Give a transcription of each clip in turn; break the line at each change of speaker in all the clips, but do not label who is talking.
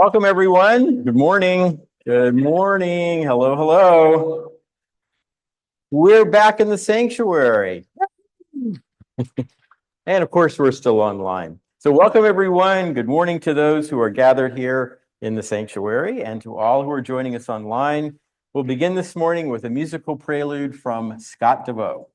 Welcome, everyone. Good morning. Good morning. Hello, hello. We're back in the sanctuary. And of course, we're still online. So welcome, everyone. Good morning to those who are gathered here in the sanctuary and to all who are joining us online. We'll begin this morning with a musical prelude from Scott DeVoe.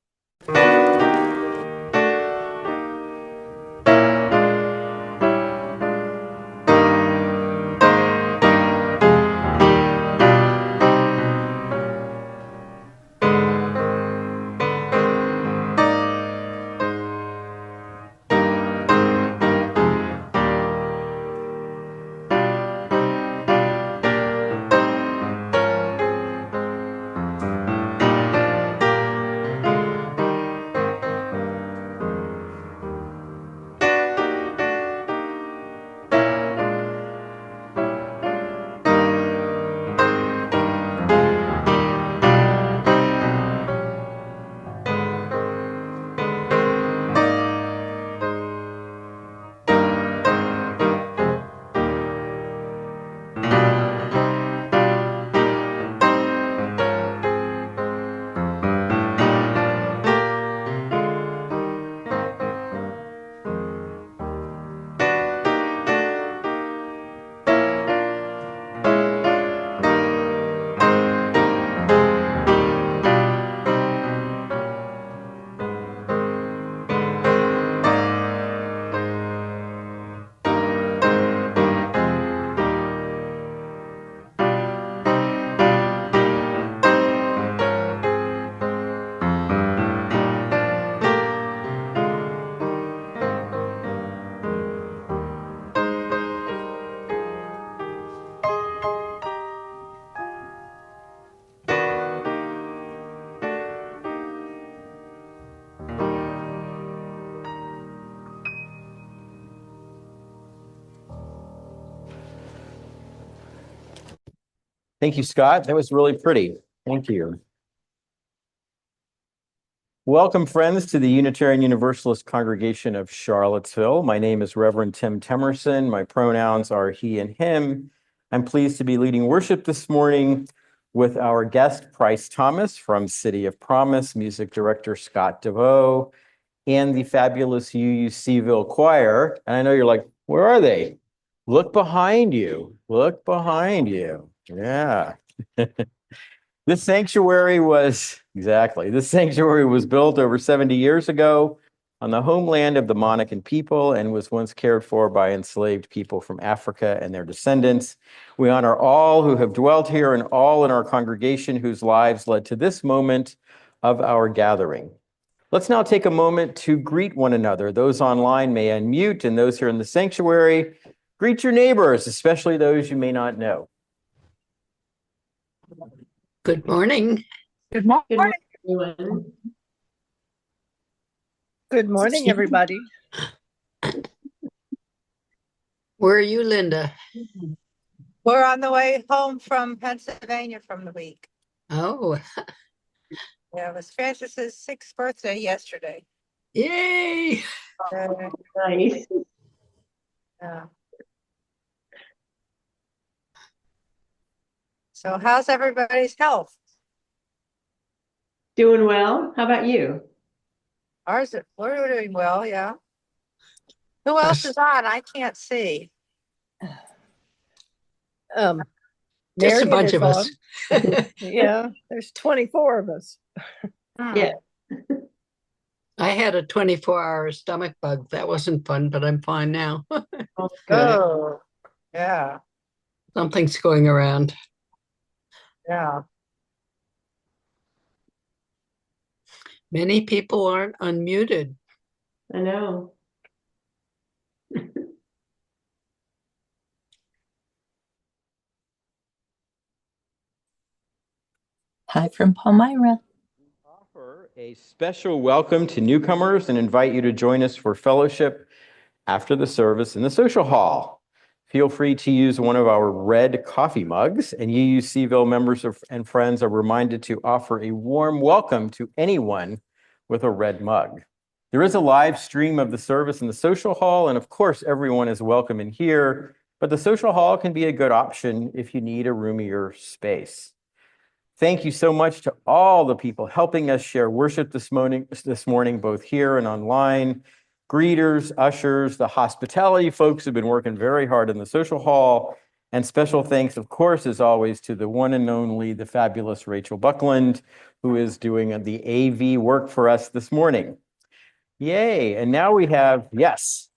Thank you, Scott. That was really pretty. Thank you. Welcome, friends, to the Unitarian Universalist Congregation of Charlottesville. My name is Reverend Tim Temerson. My pronouns are he and him. I'm pleased to be leading worship this morning with our guest, Price Thomas from City of Promise, music director Scott DeVoe, and the fabulous UUCville Choir. And I know you're like, where are they? Look behind you. Look behind you. Yeah. This sanctuary was built over 70 years ago on the homeland of the Monacan people and was once cared for by enslaved people from Africa and their descendants. We honor all who have dwelt here and all in our congregation whose lives led to this moment of our gathering. Let's now take a moment to greet one another. Those online may unmute, and those here in the sanctuary, greet your neighbors, especially those you may not know.
Good morning.
Good morning.
Good morning, everyone.
Good morning, everybody.
Where are you, Linda?
We're on the way home from Pennsylvania from the week.
Oh,
Yeah, it was Francis's 6th birthday yesterday.
yay.
Nice.
Yeah. So how's everybody's health?
Doing well. How about you?
We're doing well, yeah. Who else is on? I can't see.
Just a
Marion
bunch
is
of us.
on. Yeah, there's 24 of us.
Yeah.
I had a 24-hour stomach bug. That wasn't fun, but I'm fine now.
Oh, yeah,
Something's going around.
yeah.
Many people aren't unmuted.
I know.
Hi from Palmyra.
Offer a special welcome to newcomers and invite you to join us for fellowship after the service in the social hall. Feel free to use one of our red coffee mugs, and UUCville members and friends are reminded to offer a warm welcome to anyone with a red mug. There is a live stream of the service in the social hall, and of course, everyone is welcome in here. but the social hall can be a good option if you need a roomier space. Thank you so much to all the people helping us share worship this morning, both here and online. Greeters, ushers, the hospitality folks have been working very hard in the social hall. And special thanks, of course, as always, to the one and only, the fabulous Rachel Buckland, who is doing the AV work for us this morning. Yay. And now we have, yes.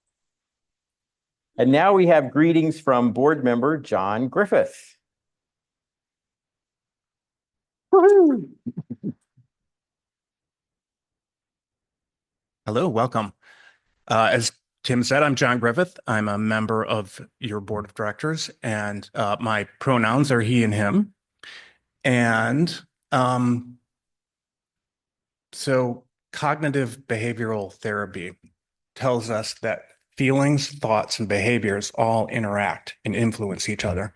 And now we have greetings from board member John Griffith.
Hello, welcome. As Tim said, I'm John Griffith. I'm a member of your board of directors, and my pronouns are he and him. And so cognitive behavioral therapy tells us that feelings, thoughts, and behaviors all interact and influence each other.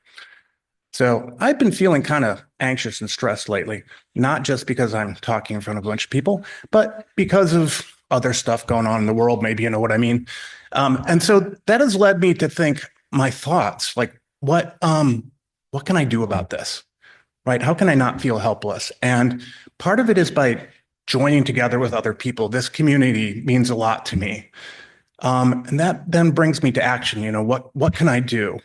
So I've been feeling kind of anxious and stressed lately, not just because I'm talking in front of a bunch of people, but because of other stuff going on in the world, maybe you know what I mean. And so that has led me to think my thoughts, like what can I do about this, right? How can I not feel helpless? And part of it is by joining together with other people. This community means a lot to me. And that then brings me to action. You know, what can I do?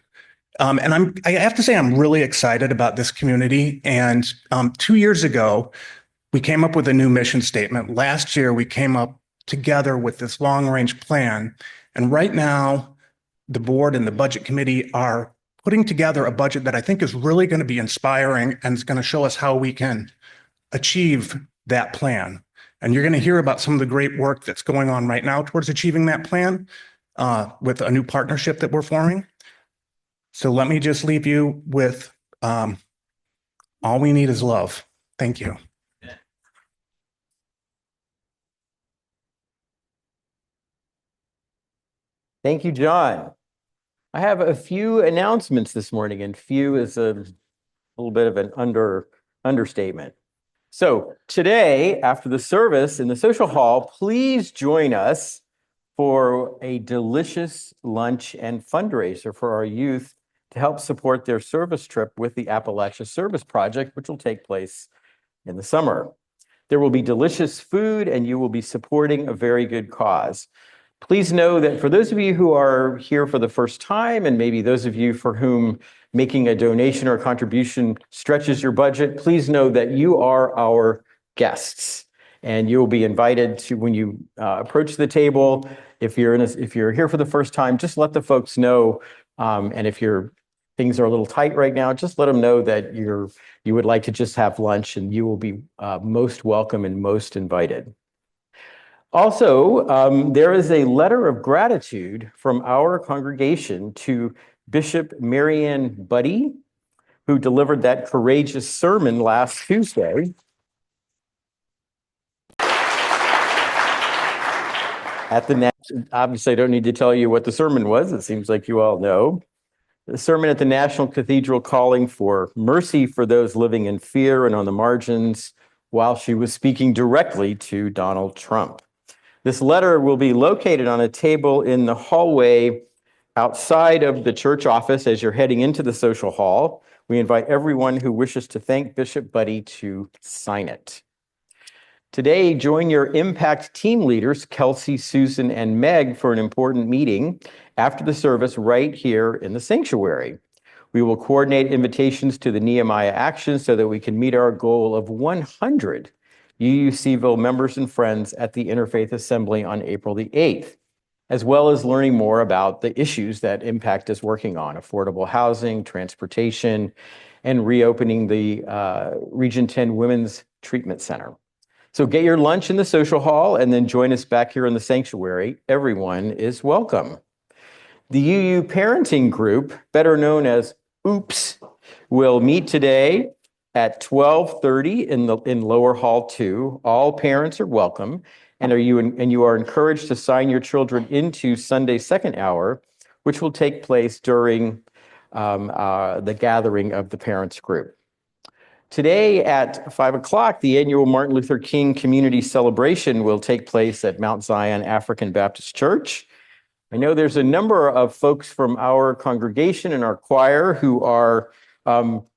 And I have to say, I'm really excited about this community. And 2 years ago, we came up with a new mission statement. Last year, we came up together with this long-range plan. And right now, the board and the budget committee are putting together a budget that I think is really going to be inspiring and is going to show us how we can achieve that plan. And you're going to hear about some of the great work that's going on right now towards achieving that plan with a new partnership that we're forming. So let me just leave you with all we need is love. Thank you.
Thank you, John. I have a few announcements this morning, and few is a little bit of an understatement. So today, after the service in the social hall, please join us for a delicious lunch and fundraiser for our youth to help support their service trip with the Appalachia Service Project, which will take place in the summer. There will be delicious food, and you will be supporting a very good cause. Please know that for those of you who are here for the first time, and maybe those of you for whom making a donation or contribution stretches your budget, please know that you are our guests, and you will be invited to, when you approach the table, if you're here for the first time, just let the folks know. And if things are a little tight right now, just let them know that you would like to just have lunch, and you will be most welcome and most invited. Also, there is a letter of gratitude from our congregation to Bishop Marianne Buddy, who delivered that courageous sermon last Tuesday. Obviously, I don't need to tell you what the sermon was. It seems like you all know. The sermon at the National Cathedral calling for mercy for those living in fear and on the margins, while she was speaking directly to Donald Trump. This letter will be located on a table in the hallway outside of the church office as you're heading into the social hall. We invite everyone who wishes to thank Bishop Buddy to sign it. Today, join your Impact team leaders, Kelsey, Susan, and Meg, for an important meeting after the service right here in the sanctuary. We will coordinate invitations to the Nehemiah Action so that we can meet our goal of 100 UUCville members and friends at the Interfaith Assembly on April the 8th, as well as learning more about the issues that Impact is working on: affordable housing, transportation, and reopening the Region 10 Women's Treatment Center. So get your lunch in the social hall and then join us back here in the sanctuary. Everyone is welcome. The UU Parenting Group, better known as OOPS, will meet today at 12:30 in Lower Hall 2. All parents are welcome, and you are encouraged to sign your children into Sunday second hour, which will take place during the gathering of the parents group. Today at 5 o'clock, the annual Martin Luther King Community Celebration will take place at Mount Zion African Baptist Church. I know there's a number of folks from our congregation and our choir who are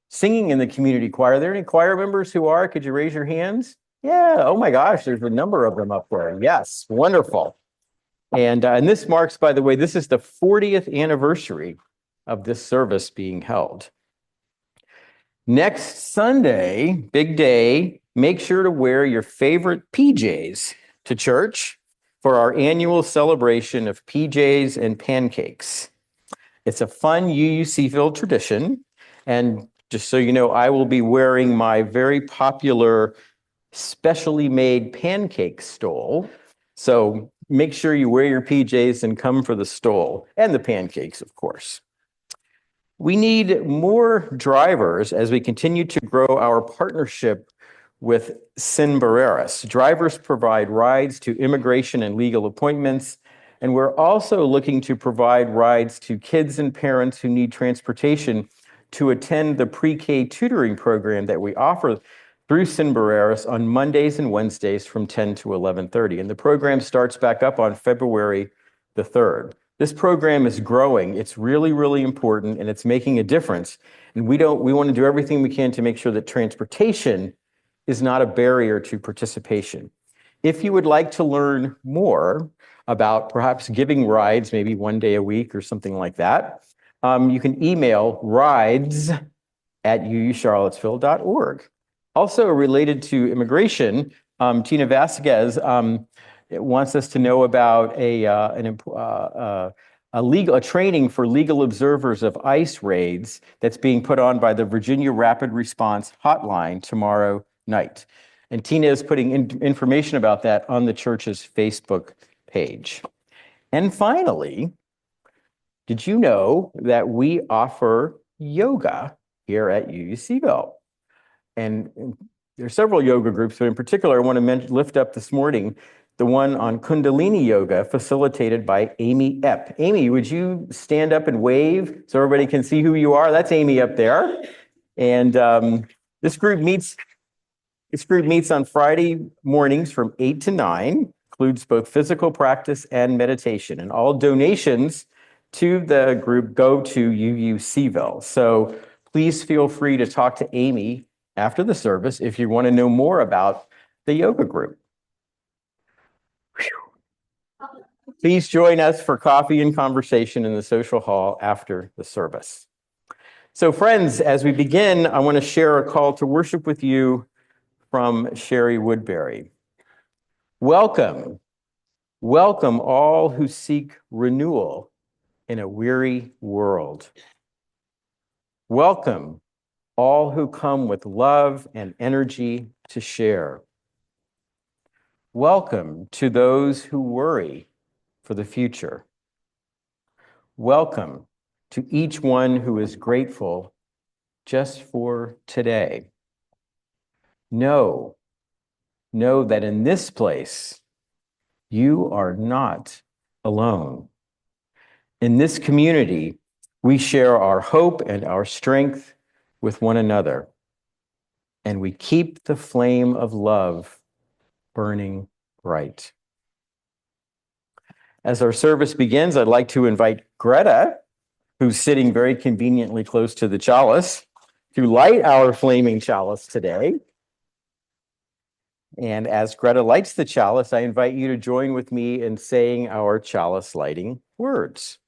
singing in the community choir. Are there any choir members who are? Could you raise your hands? Yeah. Oh my gosh, there's a number of them up there. Yes, wonderful. And this marks, by the way, this is the 40th anniversary of this service being held. Next Sunday, big day, make sure to wear your favorite PJs to church for our annual celebration of PJs and pancakes. It's a fun UUCville tradition. And just so you know, I will be wearing my very popular specially made pancake stole. So make sure you wear your PJs and come for the stole and the pancakes, of course. We need more drivers as we continue to grow our partnership with Sin Barreras. Drivers provide rides to immigration and legal appointments, and we're also looking to provide rides to kids and parents who need transportation to attend the pre-K tutoring program that we offer through Sin Barreras on Mondays and Wednesdays from 10 to 11:30. And the program starts back up on February the 3rd. This program is growing. It's really, really important, and it's making a difference. And we want to do everything we can to make sure that transportation is not a barrier to participation. If you would like to learn more about perhaps giving rides, maybe one day a week or something like that, you can email rides@ucharlottesville.org. Also related to immigration, Tina Vasquez wants us to know about a training for legal observers of ICE raids that's being put on by the Virginia Rapid Response Hotline tomorrow night. And Tina is putting information about that on the church's Facebook page. And finally, did you know that we offer yoga here at UUCville? And there are several yoga groups, but in particular, I want to lift up this morning the one on Kundalini Yoga facilitated by Amy Epp. Amy, would you stand up and wave so everybody can see who you are? That's Amy up there. And this group meets on Friday mornings from 8 to 9, includes both physical practice and meditation. And all donations to the group go to UUCville. So please feel free to talk to Amy after the service if you want to know more about the yoga group. Please join us for coffee and conversation in the social hall after the service. So friends, as we begin, I want to share a call to worship with you from Sherry Woodbury. Welcome, welcome all who seek renewal in a weary world. Welcome all who come with love and energy to share. Welcome to those who worry for the future. Welcome to each one who is grateful just for today. Know that in this place, you are not alone. In this community, we share our hope and our strength with one another, and we keep the flame of love burning bright. As our service begins, I'd like to invite Greta, who's sitting very conveniently close to the chalice, to light our flaming chalice today. And as Greta lights the chalice, I invite you to join with me in saying our chalice lighting words.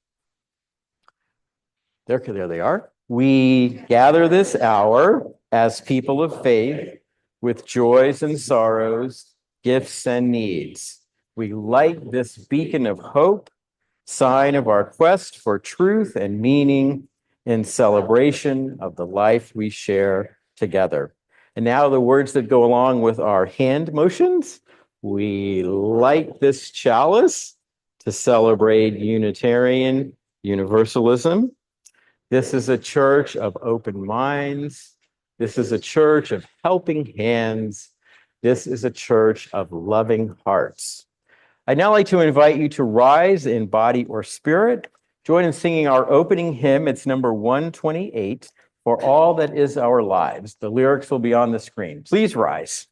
There they are. We gather this hour as people of faith with joys and sorrows, gifts and needs. We light this beacon of hope, sign of our quest for truth and meaning in celebration of the life we share together. And now the words that go along with our hand motions. We light this chalice to celebrate Unitarian Universalism. This is a church of open minds. This is a church of helping hands. This is a church of loving hearts. I'd now like to invite you to rise in body or spirit. Join in singing our opening hymn. It's number 128, For All That Is Our Lives. The lyrics will be on the screen. Please rise.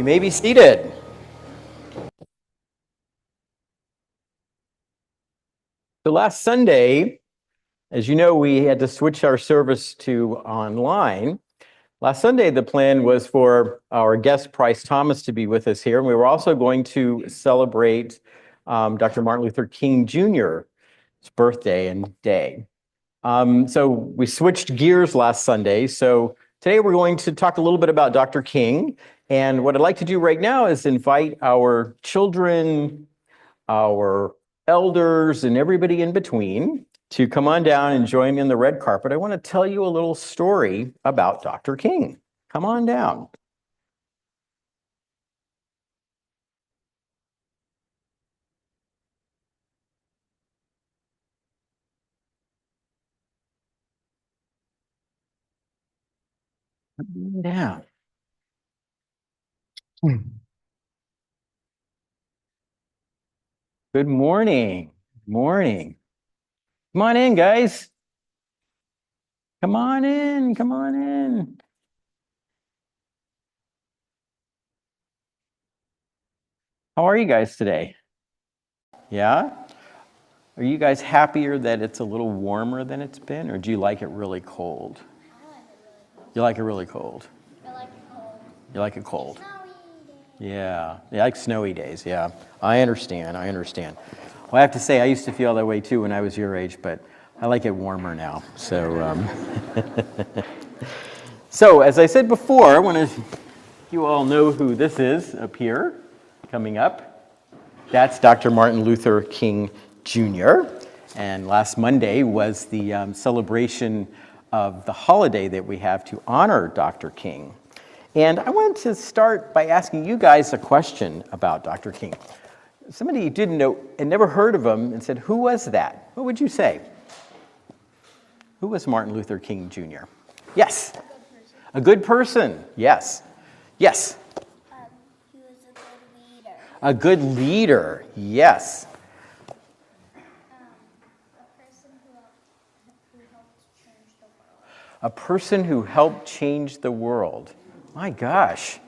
may be seated. So last Sunday, as you know, we had to switch our service to online. Last Sunday, the plan was for our guest Price Thomas to be with us here, and we were also going to celebrate Dr. Martin Luther King Jr.'s birthday and day. So we switched gears last Sunday. So today we're going to talk a little bit about Dr. King. And what I'd like to do right now is invite our children, our elders, and everybody in between to come on down and join me on the red carpet. I want to tell you a little story about Dr. King. Come on down. Come on down. Good morning. Morning. Come on in, guys. Come on in. Come on in. How are you guys today? Yeah? Are you guys happier that it's a little warmer than it's been, or do you like it really cold? You like it really cold?
I like it cold.
You like it cold?
Snowy day.
Yeah, you like snowy days, yeah. I understand. Well, I have to say, I used to feel that way too when I was your age, but I like it warmer now. So, so as I said before, I want to, you all know who this is up here, coming up. That's Dr. Martin Luther King Jr. And last Monday was the celebration of the holiday that we have to honor Dr. King. And I wanted to start by asking you guys a question about Dr. King. Somebody you didn't know and never heard of him and said, who was that? What would you say? Who was Martin Luther King Jr.? Yes. A good person. Yes. Yes.
He was a good leader.
A good leader. Yes.
A person who helped change the world.
A person who helped change the world. My gosh.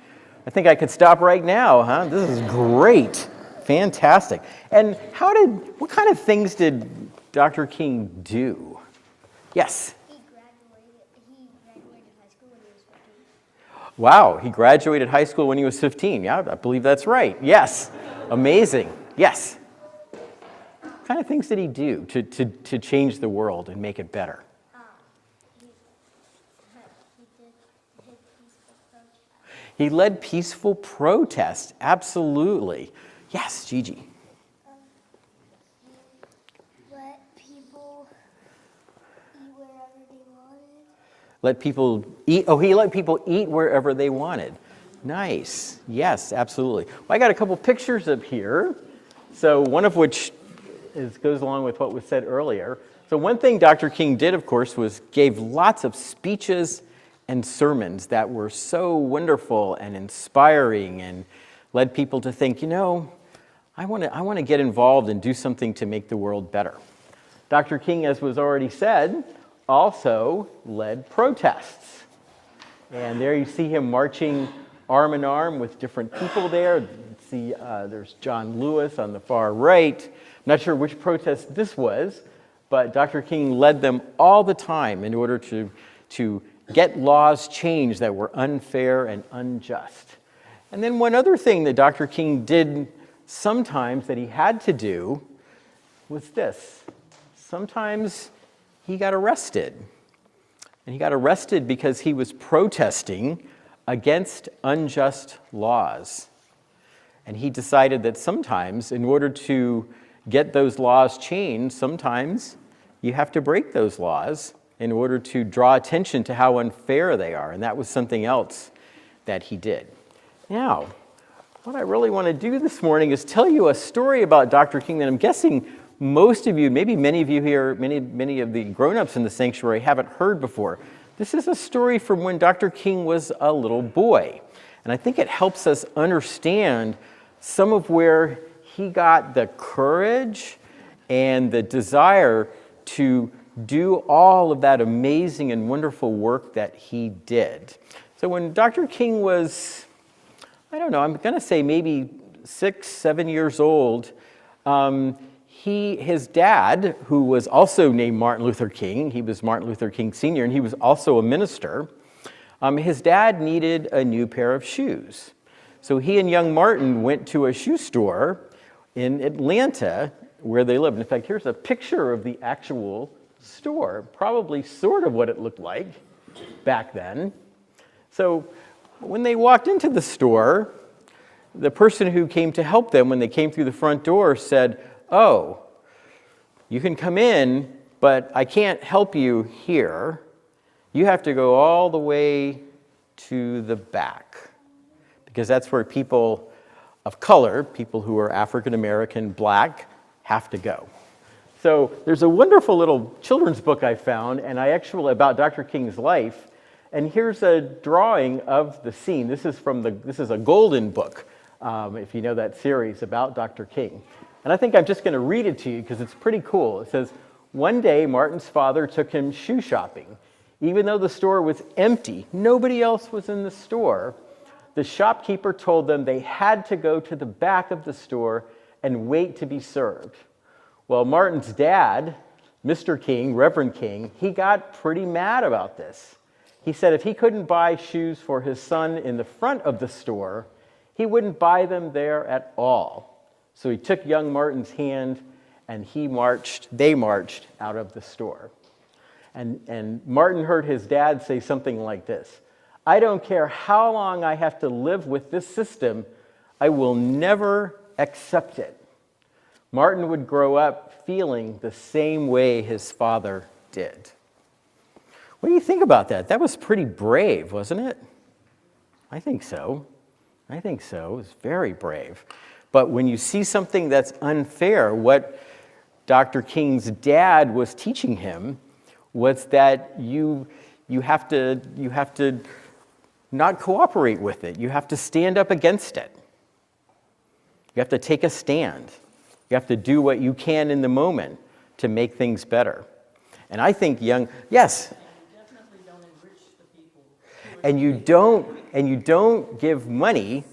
I think I could stop right now, huh? This is great. Fantastic. And what kind of things did Dr. King do? Yes.
He graduated high school when he was 15.
Wow, he graduated high school when he was 15. Yeah, I believe that's right. Yes. Amazing. Yes. What kind of things did he do to change the world and make it better? He led peaceful protests. Absolutely. Yes, Gigi.
He let people eat wherever they wanted.
Let people eat. Oh, he let people eat wherever they wanted. Nice. Yes, absolutely. Well, I got a couple pictures up here. So one of which goes along with what was said earlier. So one thing Dr. King did, of course, was gave lots of speeches and sermons that were so wonderful and inspiring and led people to think, I want to get involved and do something to make the world better. Dr. King, as was already said, also led protests. And there you see him marching arm in arm with different people there. See, there's John Lewis on the far right. I'm not sure which protest this was, but Dr. King led them all the time in order to get laws changed that were unfair and unjust. And then one other thing that Dr. King did sometimes that he had to do was this. Sometimes he got arrested. And he got arrested because he was protesting against unjust laws. And he decided that sometimes, in order to get those laws changed, sometimes you have to break those laws in order to draw attention to how unfair they are. And that was something else that he did. Now, what I really want to do this morning is tell you a story about Dr. King that I'm guessing most of you, maybe many of you here, many of the grown-ups in the sanctuary haven't heard before. This is a story from when Dr. King was a little boy. And I think it helps us understand some of where he got the courage and the desire to do all of that amazing and wonderful work that he did. So when Dr. King was I don't know, I'm going to say maybe 6, 7 years old. His dad, who was also named Martin Luther King, he was Martin Luther King Sr., and he was also a minister. His dad needed a new pair of shoes. So he and young Martin went to a shoe store in Atlanta where they lived. In fact, here's a picture of the actual store, probably sort of what it looked like back then. So when they walked into the store, the person who came to help them when they came through the front door said, "Oh, you can come in, but I can't help you here. You have to go all the way to the back, because that's where people of color, people who are African American, Black, have to go." So there's a wonderful little children's book I found, and about Dr. King's life, and here's a drawing of the scene. This is a golden book, if you know that series about Dr. King. And I think I'm just going to read it to you because it's pretty cool. It says, "One day, Martin's father took him shoe shopping. Even though the store was empty, nobody else was in the store, the shopkeeper told them they had to go to the back of the store and wait to be served. Well, Martin's dad, Mr. King, Reverend King, he got pretty mad about this. He said if he couldn't buy shoes for his son in the front of the store, he wouldn't buy them there at all. So he took young Martin's hand and they marched out of the store." And Martin heard his dad say something like this, "I don't care how long I have to live with this system, I will never accept it." Martin would grow up feeling the same way his father did. What do you think about that? That was pretty brave, wasn't it? I think so. It was very brave. But when you see something that's unfair, what Dr. King's dad was teaching him was that you have to not cooperate with it. You have to stand up against it. You have to take a stand. You have to do what you can in the moment to make things better. And I think yes.
Definitely don't enrich the people.
And you don't give money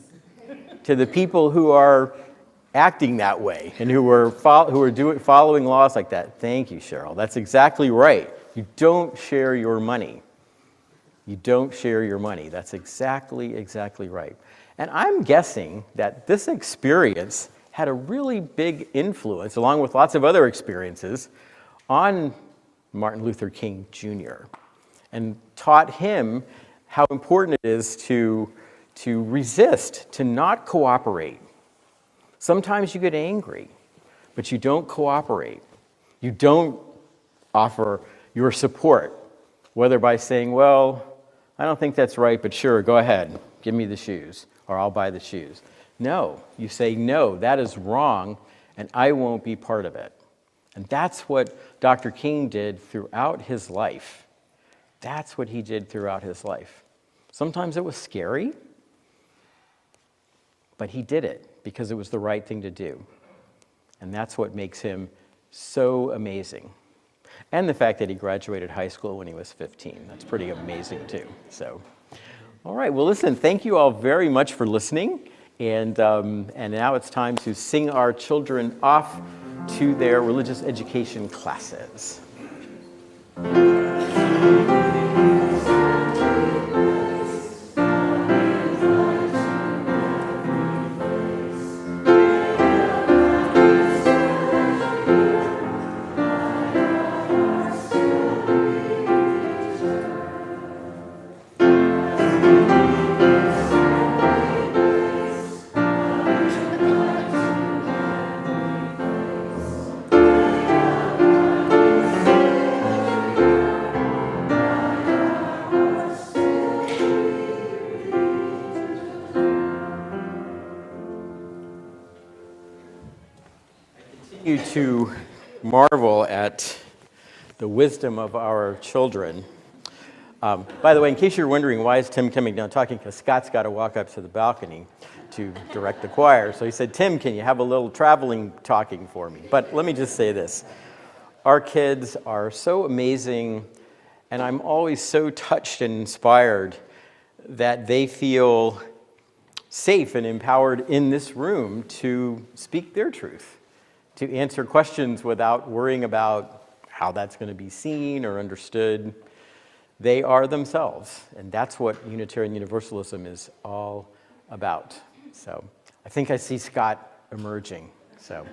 to the people who are acting that way and who are following laws like that. Thank you, Cheryl. That's exactly right. You don't share your money. That's exactly right. And I'm guessing that this experience had a really big influence, along with lots of other experiences, on Martin Luther King Jr. and taught him how important it is to resist, to not cooperate. Sometimes you get angry, but you don't cooperate. You don't offer your support, whether by saying, "Well, I don't think that's right, but sure, go ahead, give me the shoes, or I'll buy the shoes." No, you say, "No, that is wrong, and I won't be part of it." And that's what Dr. King did throughout his life. Sometimes it was scary, but he did it because it was the right thing to do. And that's what makes him so amazing. And the fact that he graduated high school when he was 15. That's pretty amazing too. So, all right, well listen, thank you all very much for listening. And now it's time to sing our children off to their religious education classes. To marvel at the wisdom of our children. By the way, in case you're wondering why is Tim coming down talking, because Scott's got to walk up to the balcony to direct the choir. So he said, "Tim, can you have a little traveling talking for me?" But let me just say this. Our kids are so amazing, and I'm always so touched and inspired that they feel safe and empowered in this room to speak their truth, to answer questions without worrying about how that's going to be seen or understood. They are themselves, and that's what Unitarian Universalism is all about. So I think I see Scott emerging. So.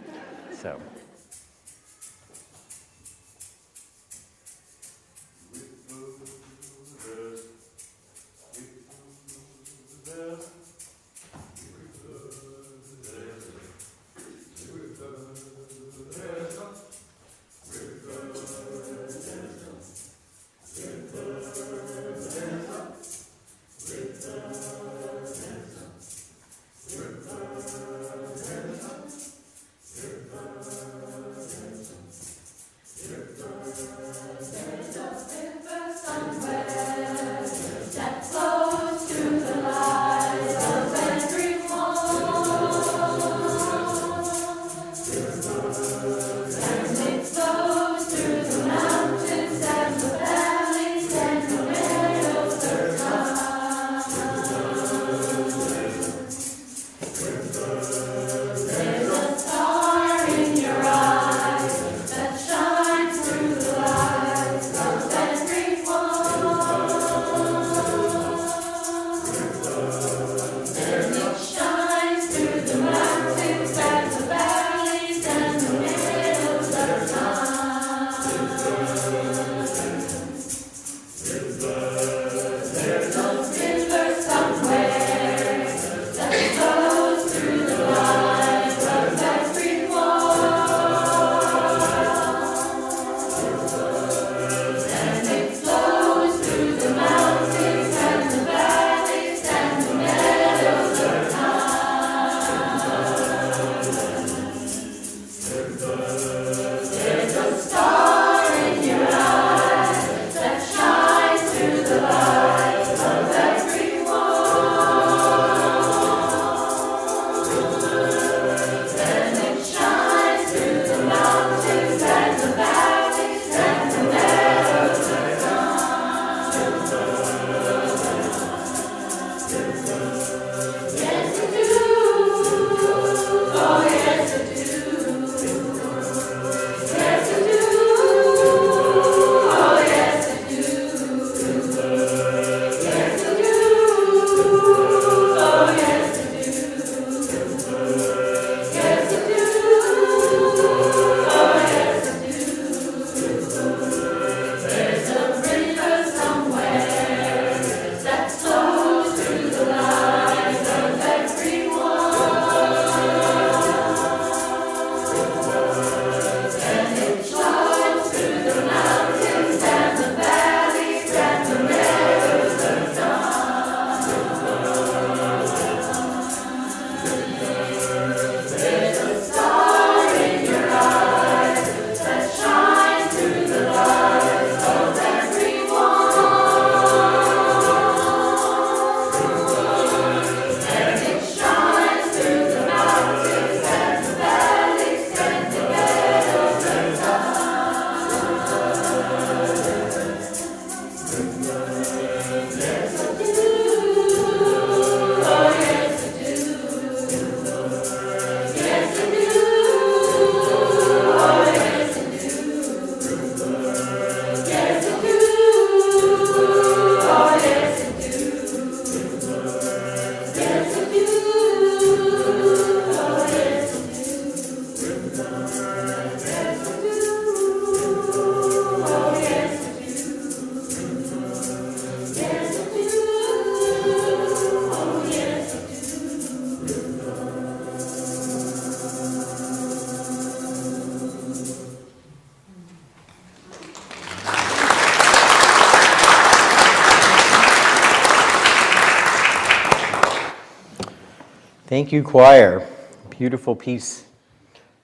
Thank you, choir. Beautiful piece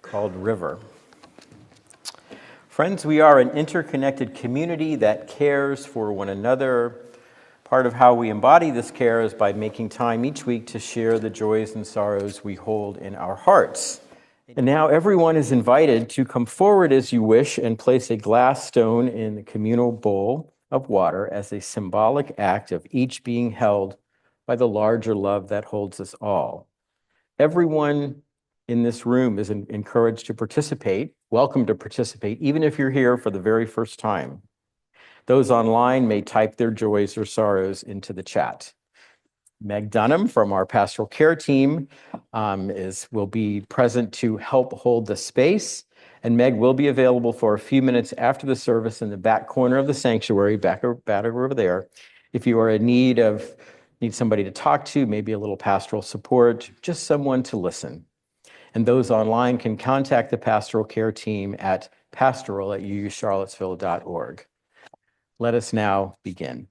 called River. Friends, we are an interconnected community that cares for one another. Part of how we embody this care is by making time each week to share the joys and sorrows we hold in our hearts. And now everyone is invited to come forward as you wish and place a glass stone in the communal bowl of water as a symbolic act of each being held by the larger love that holds us all. Everyone in this room is encouraged to participate, welcome to participate, even if you're here for the very first time. Those online may type their joys or sorrows into the chat. Meg Dunham from our pastoral care team will be present to help hold the space. And Meg will be available for a few minutes after the service in the back corner of the sanctuary, back over there. If you are in need somebody to talk to, maybe a little pastoral support, just someone to listen. And those online can contact the pastoral care team at pastoral@uucharlottesville.org. Let us now begin.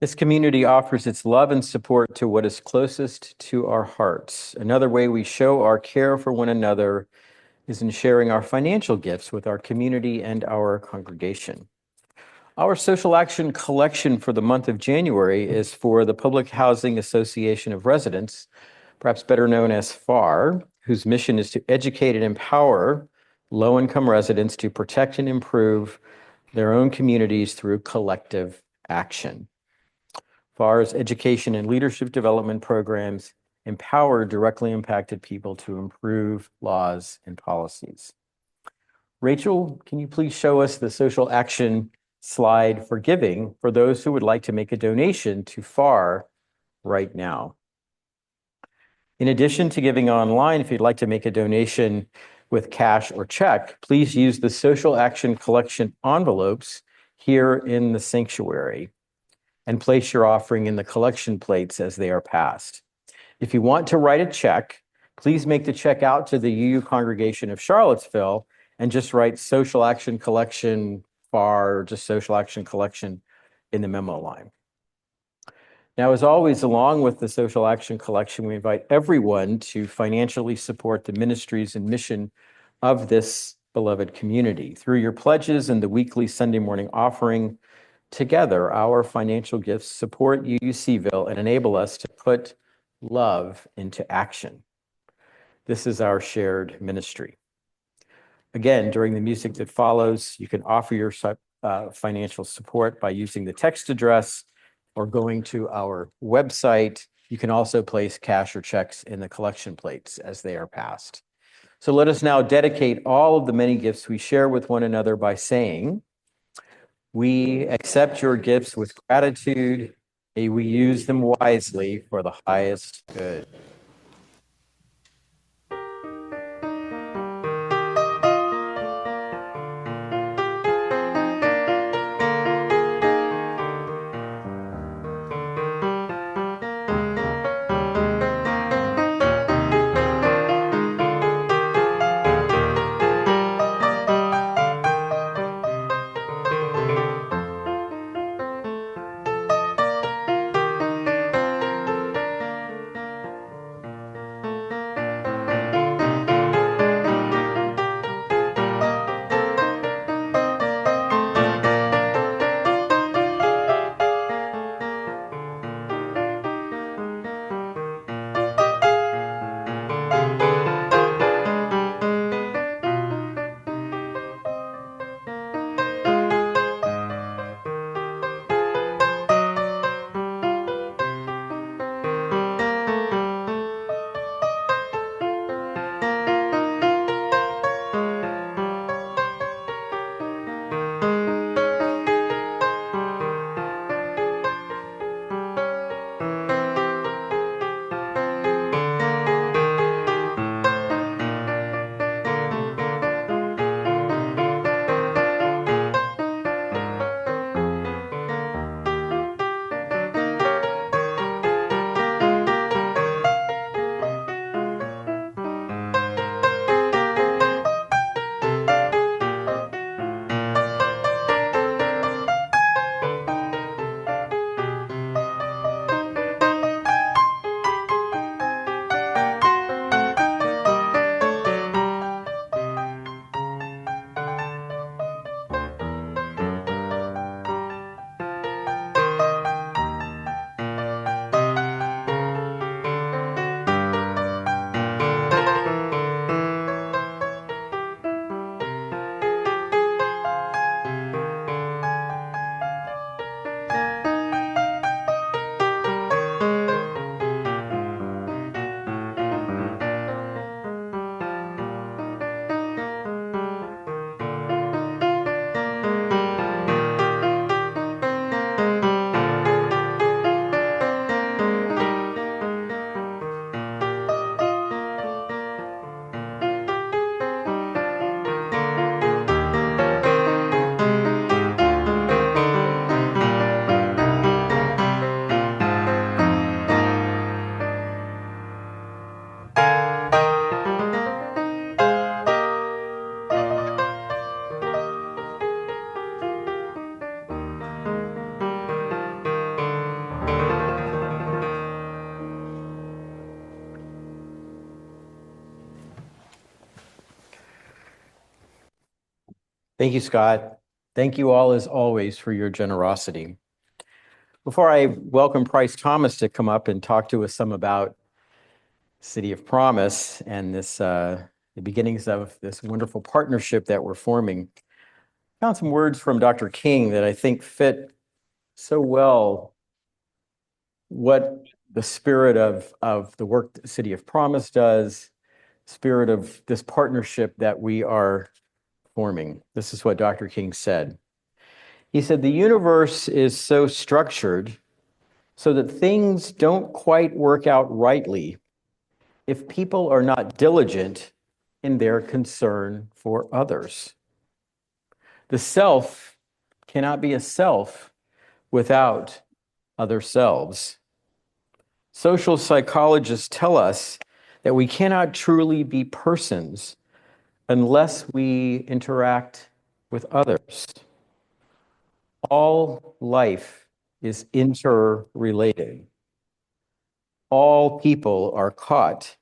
This community offers its love and support to what is closest to our hearts. Another way we show our care for one another is in sharing our financial gifts with our community and our congregation. Our social action collection for the month of January is for the Public Housing Association of Residents, perhaps better known as FAR, whose mission is to educate and empower low-income residents to protect and improve their own communities through collective action. FAR's education and leadership development programs empower directly impacted people to improve laws and policies. Rachel, can you please show us the social action slide for giving for those who would like to make a donation to FAR right now? In addition to giving online, if you'd like to make a donation with cash or check, please use the social action collection envelopes here in the sanctuary and place your offering in the collection plates as they are passed. If you want to write a check, please make the check out to the UU Congregation of Charlottesville and just write Social Action Collection FAR or just Social Action Collection in the memo line. Now, as always, along with the Social Action Collection, we invite everyone to financially support the ministries and mission of this beloved community. Through your pledges and the weekly Sunday morning offering, together, our financial gifts support UUCville and enable us to put love into action. This is our shared ministry. Again, during the music that follows, you can offer your financial support by using the text address or going to our website. You can also place cash or checks in the collection plates as they are passed. So let us now dedicate all of the many gifts we share with one another by saying, we accept your gifts with gratitude. May we use them wisely for the highest good. Thank you, Scott. Thank you all, as always, for your generosity. Before I welcome Price Thomas to come up and talk to us some about City of Promise and the beginnings of this wonderful partnership that we're forming, I found some words from Dr. King that I think fit so well what the spirit of the work that City of Promise does, spirit of this partnership that we are forming. This is what Dr. King said. He said, the universe is so structured so that things don't quite work out rightly if people are not diligent in their concern for others. The self cannot be a self without other selves. Social psychologists tell us that we cannot truly be persons unless we interact with others. All life is interrelated. All people are caught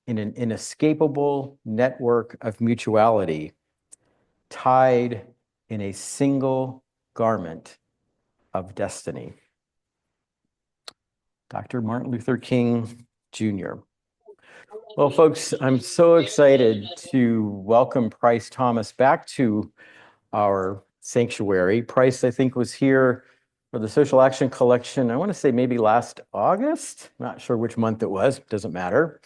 in an inescapable network of mutuality, tied in a single garment of destiny. Dr. Martin Luther King, Jr. Well, folks, I'm so excited to welcome Price Thomas back to our sanctuary. Price, I think, was here for the Social Action Collection, I want to say maybe last August. Not sure which month it was, doesn't matter.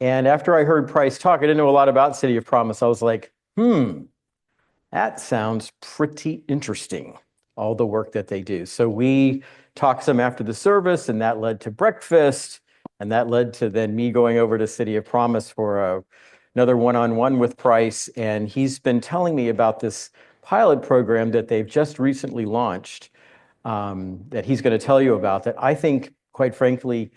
And after I heard Price talk, I didn't know a lot about City of Promise. I was like, that sounds pretty interesting, all the work that they do. So we talked some after the service, and that led to breakfast, and that led to then me going over to City of Promise for another one-on-one with Price. And he's been telling me about this pilot program that they've just recently launched, that he's going to tell you about, that I think, quite frankly,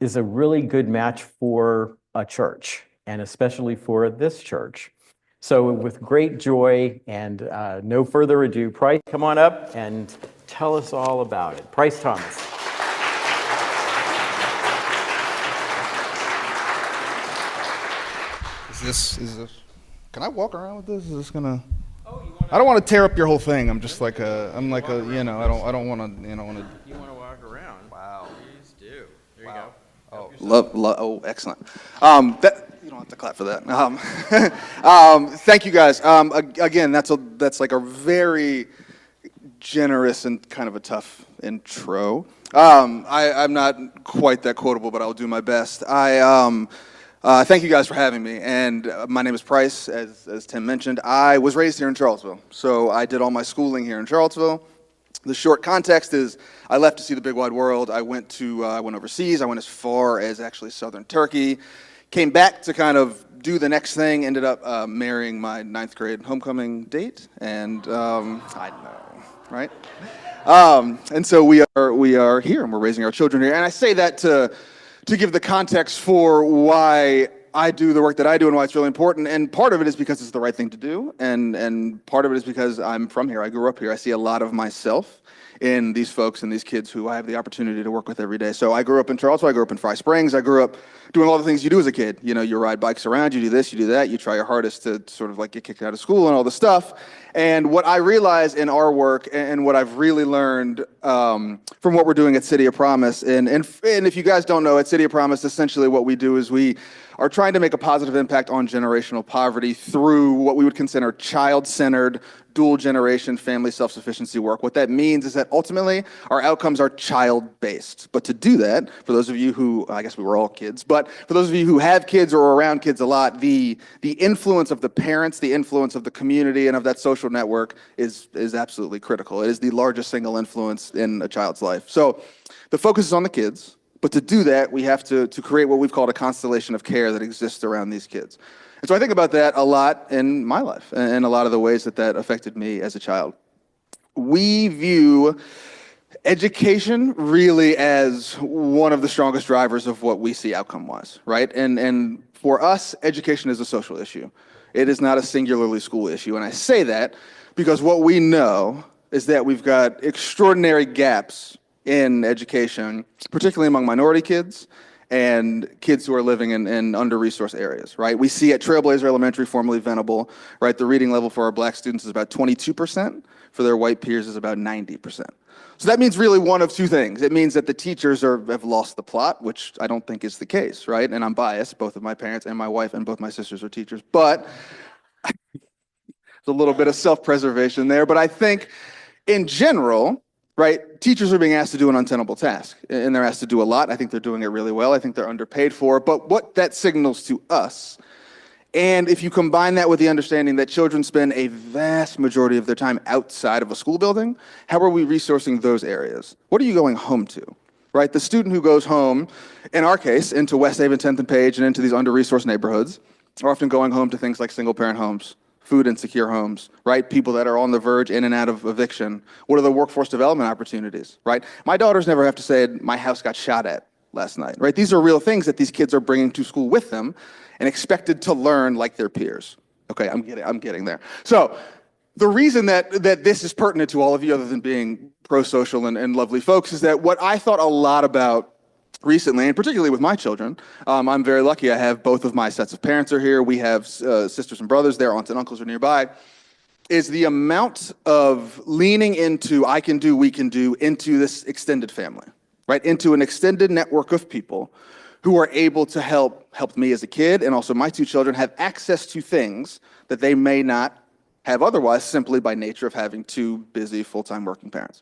is a really good match for a church, and especially for this church. So with great joy and no further ado, Price, come on up and tell us all about it. Price Thomas.
Is this, can I walk around with this? Is this gonna? I don't want to tear up your whole thing. I'm just like I'm like a, I don't want to,
You want to walk around? Wow. Please do. There you go.
Oh, excellent. You don't have to clap for that. Thank you guys. Again, that's like a very generous and kind of a tough intro. I'm not quite that quotable, but I'll do my best. Thank you guys for having me. And my name is Price, as Tim mentioned. I was raised here in Charlottesville, so I did all my schooling here in Charlottesville. The short context is I left to see the big wide world. I went overseas. I went as far as actually southern Turkey. Came back to kind of do the next thing. Ended up marrying my 9th grade homecoming date, and I know, right? And so we are here, and we're raising our children here. And I say that to give the context for why I do the work that I do and why it's really important. And part of it is because it's the right thing to do, and part of it is because I'm from here. I grew up here. I see a lot of myself in these folks and these kids who I have the opportunity to work with every day. So I grew up in Charlottesville. I grew up in Fry Springs. I grew up doing all the things you do as a kid. You know, you ride bikes around, you do this, you do that, you try your hardest to sort of like get kicked out of school and all the stuff. And what I realize in our work and what I've really learned from what we're doing at City of Promise, and if you guys don't know, at City of Promise, essentially what we do is we are trying to make a positive impact on generational poverty through what we would consider child-centered, dual-generation family self-sufficiency work. What that means is that ultimately our outcomes are child-based. But to do that, for those of you who, I guess we were all kids, but for those of you who have kids or are around kids a lot, the influence of the parents, the influence of the community, and of that social network is absolutely critical. It is the largest single influence in a child's life. So the focus is on the kids. But to do that, we have to create what we've called a constellation of care that exists around these kids. And so I think about that a lot in my life and a lot of the ways that affected me as a child. We view education really as one of the strongest drivers of what we see outcome-wise, right? And for us, education is a social issue. It is not a singularly school issue. And I say that because what we know is that we've got extraordinary gaps in education, particularly among minority kids and kids who are living in under-resourced areas, right? We see at Trailblazer Elementary, formerly Venable, right, the reading level for our Black students is about 22%, for their white peers is about 90%. So that means really one of two things. It means that the teachers have lost the plot, which I don't think is the case, right? And I'm biased. Both of my parents and my wife and both my sisters are teachers. But there's a little bit of self-preservation there. But I think in general, right, teachers are being asked to do an untenable task. And they're asked to do a lot. I think they're doing it really well. I think they're underpaid for it. But what that signals to us, and if you combine that with the understanding that children spend a vast majority of their time outside of a school building, how are we resourcing those areas? What are you going home to? Right? The student who goes home, in our case, into West Haven, 10th and Page, and into these under-resourced neighborhoods, are often going home to things like single-parent homes, food insecure homes, right? People that are on the verge in and out of eviction. What are the workforce development opportunities, right? My daughters never have to say, my house got shot at last night, right? These are real things that these kids are bringing to school with them and expected to learn like their peers. Okay, I'm getting there. So the reason that this is pertinent to all of you, other than being pro-social and lovely folks, is that what I thought a lot about recently, and particularly with my children, I'm very lucky. I have both of my sets of parents are here. We have sisters and brothers there, aunts and uncles are nearby, is the amount of leaning into I can do, we can do, into this extended family, right? Into an extended network of people who are able to help me as a kid, and also my two children have access to things that they may not have otherwise, simply by nature of having two busy full-time working parents.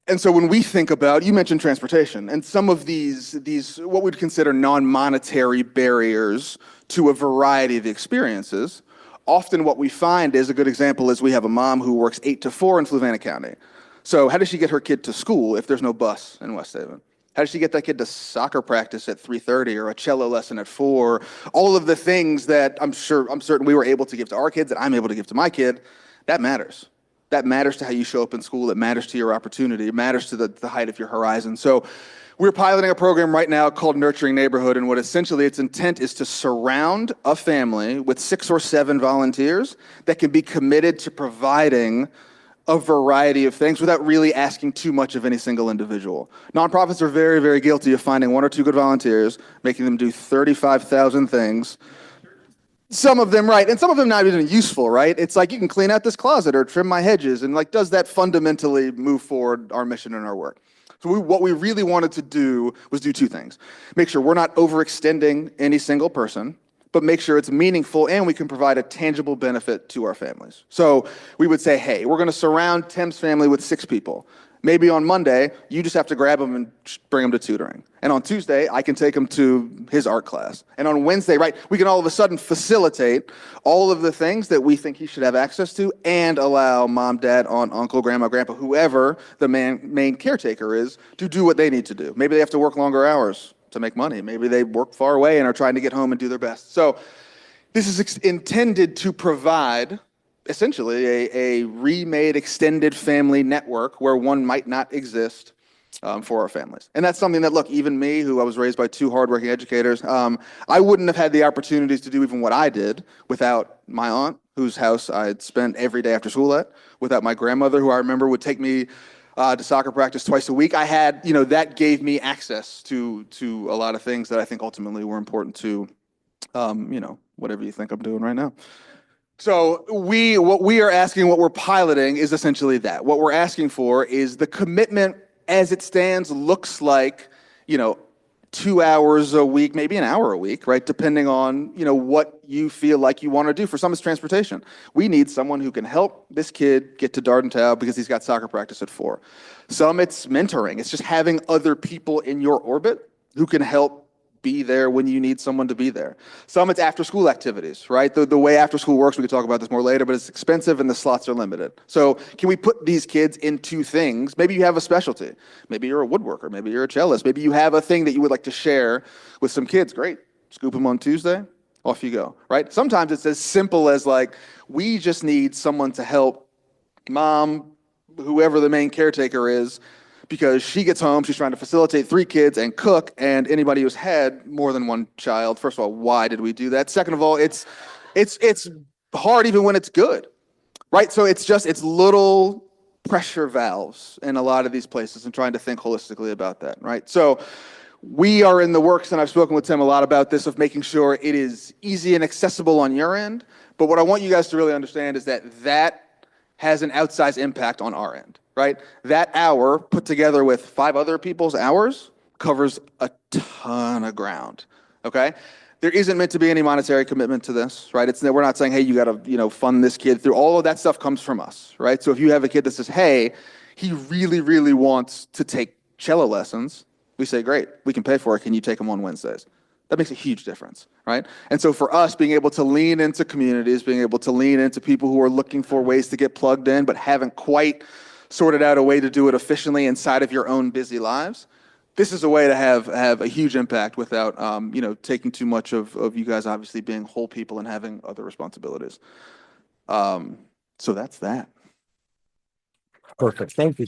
And so when we think about, you mentioned transportation, and some of these what we'd consider non-monetary barriers to a variety of experiences, often what we find is a good example is we have a mom who works 8 to 4 in Fluvanna County. So how does she get her kid to school if there's no bus in West Haven? How does she get that kid to soccer practice at 3:30 or a cello lesson at 4? All of the things that I'm certain we were able to give to our kids, that I'm able to give to my kid, that matters. That matters to how you show up in school. It matters to your opportunity. It matters to the height of your horizon. So we're piloting a program right now called Nurturing Neighborhood, and what essentially its intent is to surround a family with 6 or 7 volunteers that can be committed to providing a variety of things without really asking too much of any single individual. Nonprofits are very, very guilty of finding 1 or 2 good volunteers, making them do 35,000 things. Some of them, right, and some of them not even useful, right? It's like, you can clean out this closet or trim my hedges, and like, does that fundamentally move forward our mission and our work? So what we really wanted to do was do 2 things. Make sure we're not overextending any single person, but make sure it's meaningful and we can provide a tangible benefit to our families. So we would say, hey, we're going to surround Tim's family with 6 people. Maybe on Monday, you just have to grab them and bring them to tutoring. And on Tuesday, I can take them to his art class. And on Wednesday, right, we can all of a sudden facilitate all of the things that we think he should have access to and allow mom, dad, aunt, uncle, grandma, grandpa, whoever the main caretaker is, to do what they need to do. Maybe they have to work longer hours to make money. Maybe they work far away and are trying to get home and do their best. So this is intended to provide essentially a remade extended family network where one might not exist for our families. And that's something that, look, even me, who I was raised by 2 hardworking educators, I wouldn't have had the opportunities to do even what I did without my aunt, whose house I'd spent every day after school at, without my grandmother, who I remember would take me to soccer practice twice a week. I had, that gave me access to a lot of things that I think ultimately were important to, whatever you think I'm doing right now. So what we are asking, what we're piloting is essentially that. What we're asking for is the commitment as it stands looks like, 2 hours a week, maybe an hour a week, right? Depending on, what you feel like you want to do. For some, it's transportation. We need someone who can help this kid get to Dardentown because he's got soccer practice at 4. Some, it's mentoring. It's just having other people in your orbit who can help be there when you need someone to be there. Some, it's after school activities, right? The way after school works, we could talk about this more later, but it's expensive and the slots are limited. So can we put these kids into things? Maybe you have a specialty. Maybe you're a woodworker. Maybe you're a cellist. Maybe you have a thing that you would like to share with some kids. Great. Scoop them on Tuesday. Off you go, right? Sometimes it's as simple as like, we just need someone to help mom, whoever the main caretaker is, because she gets home, she's trying to facilitate 3 kids and cook, and anybody who's had more than 1 child, first of all, why did we do that? Second of all, it's hard even when it's good, right? So it's little pressure valves in a lot of these places and trying to think holistically about that, right? So We are in the works, and I've spoken with Tim a lot about this, of making sure it is easy and accessible on your end. But what I want you guys to really understand is that that has an outsized impact on our end, right? That hour put together with 5 other people's hours covers a ton of ground, okay? There isn't meant to be any monetary commitment to this, right? We're not saying, hey, you got to, fund this kid through. All of that stuff comes from us, right? So if you have a kid that says, hey, he really, really wants to take cello lessons, we say, great, we can pay for it. Can you take them on Wednesdays? That makes a huge difference, right? And so for us, being able to lean into communities, being able to lean into people who are looking for ways to get plugged in, but haven't quite sorted out a way to do it efficiently inside of your own busy lives, this is a way to have a huge impact without, taking too much of you guys obviously being whole people and having other responsibilities. So that's that.
Perfect. Thank you.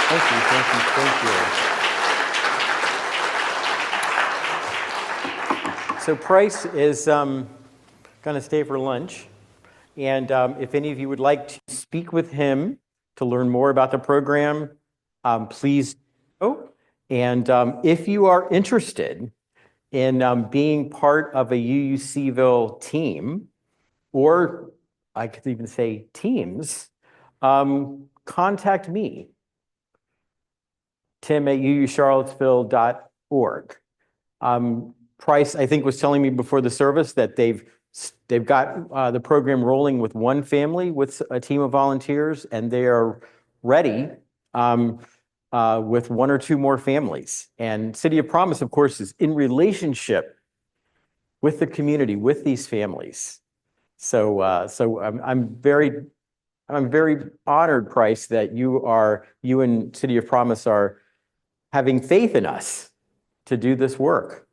Thank you. So Price is going to stay for lunch. And if any of you would like to speak with him to learn more about the program, please go. And if you are interested in being part of a UUCville team, or I could even say teams, contact me, tim@ucharlottesville.org. Price, I think, was telling me before the service that they've got the program rolling with one family with a team of volunteers, and they are ready with 1 or 2 more families. And City of Promise, of course, is in relationship with the community, with these families. So I'm very honored, Price, that you and City of Promise are having faith in us to do this work.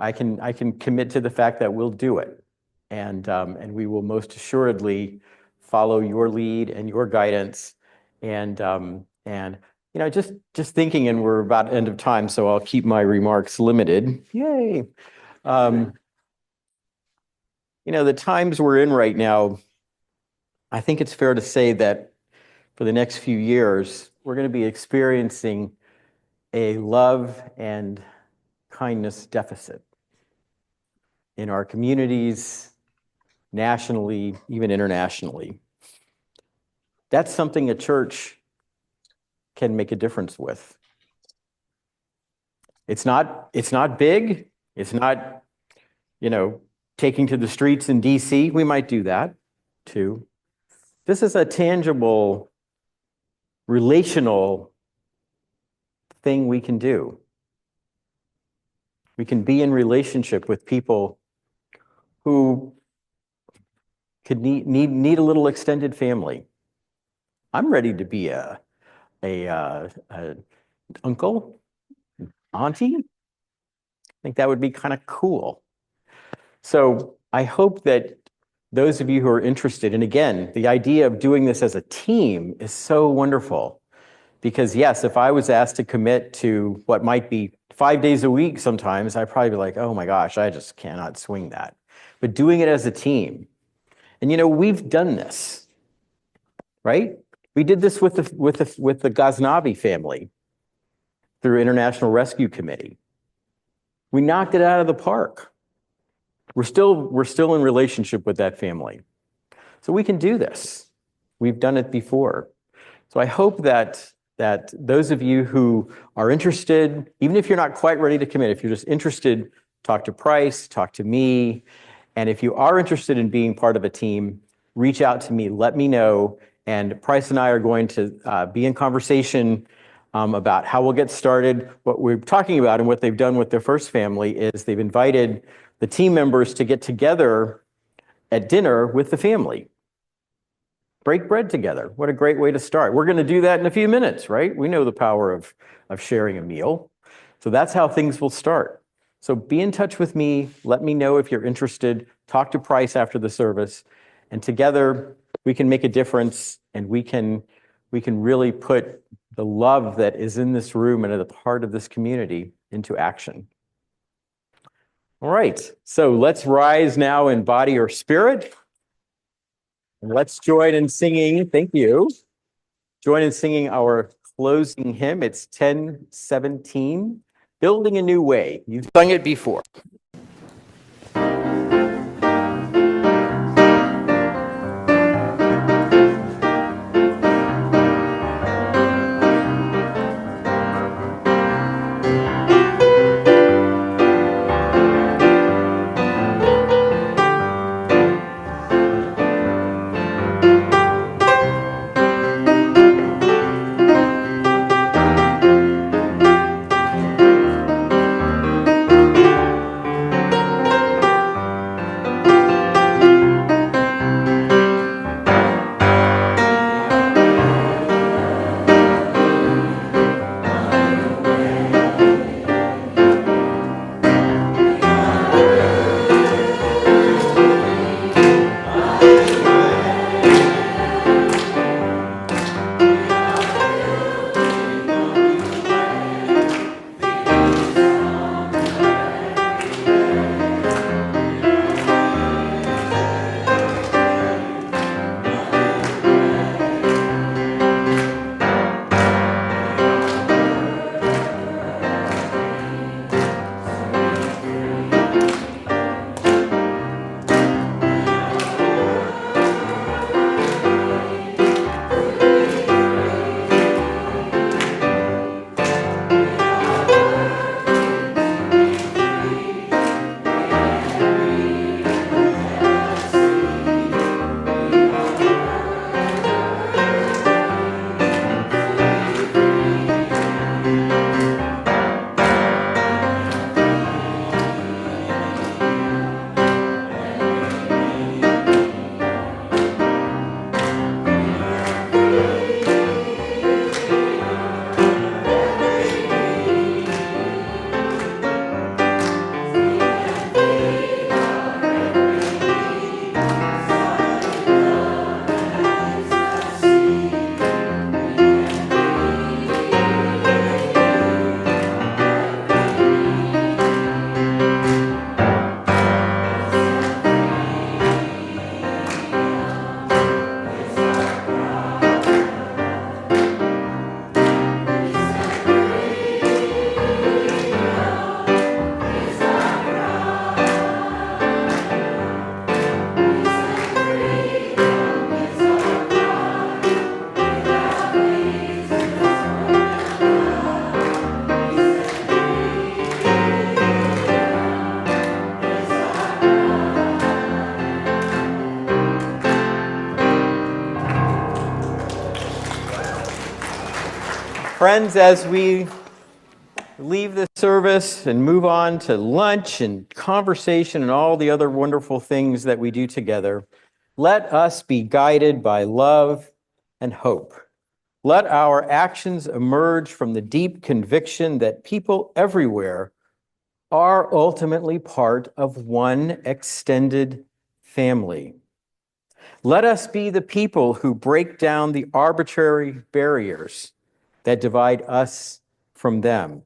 I can commit to the fact that we'll do it, and we will most assuredly follow your lead and your guidance, and just thinking, and we're about end of time, so I'll keep my remarks limited. Yay! The times we're in right now, I think it's fair to say that for the next few years, we're going to be experiencing a love and kindness deficit in our communities, nationally, even internationally. That's something a church can make a difference with. It's not big. It's not, taking to the streets in DC. We might do that too. This is a tangible, relational thing we can do. We can be in relationship with people who could need a little extended family. I'm ready to be a uncle, auntie. I think that would be kind of cool. So I hope that those of you who are interested, and again, the idea of doing this as a team is so wonderful, because yes, if I was asked to commit to what might be 5 days a week sometimes, I'd probably be like, oh my gosh, I just cannot swing that. But doing it as a team, and we've done this, right? We did this with the Ghaznavi family through International Rescue Committee. We knocked it out of the park. We're still in relationship with that family. So we can do this. We've done it before. So I hope that those of you who are interested, even if you're not quite ready to commit, if you're just interested, talk to Price, talk to me. And if you are interested in being part of a team, reach out to me, let me know. And Price and I are going to be in conversation about how we'll get started. What we're talking about and what they've done with their first family is they've invited the team members to get together at dinner with the family. Break bread together. What a great way to start. We're going to do that in a few minutes, right? We know the power of sharing a meal. So that's how things will start. So be in touch with me. Let me know if you're interested. Talk to Price after the service. And together we can make a difference, and we can really put the love that is in this room and at the heart of this community into action. All right, so let's rise now in body or spirit. And let's join in singing, thank you. Join in singing our closing hymn. It's 1017, Building a New Way. You've sung it before. Friends, as we leave this service and move on to lunch and conversation and all the other wonderful things that we do together, let us be guided by love and hope. Let our actions emerge from the deep conviction that people everywhere are ultimately part of one extended family. Let us be the people who break down the arbitrary barriers that divide us from them.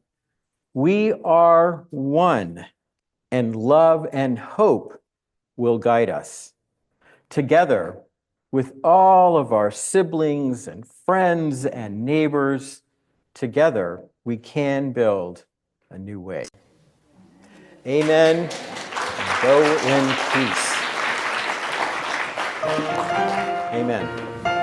We are one, and love and hope will guide us. Together, with all of our siblings and friends and neighbors, together we can build a new way. Amen. Go in peace. Amen.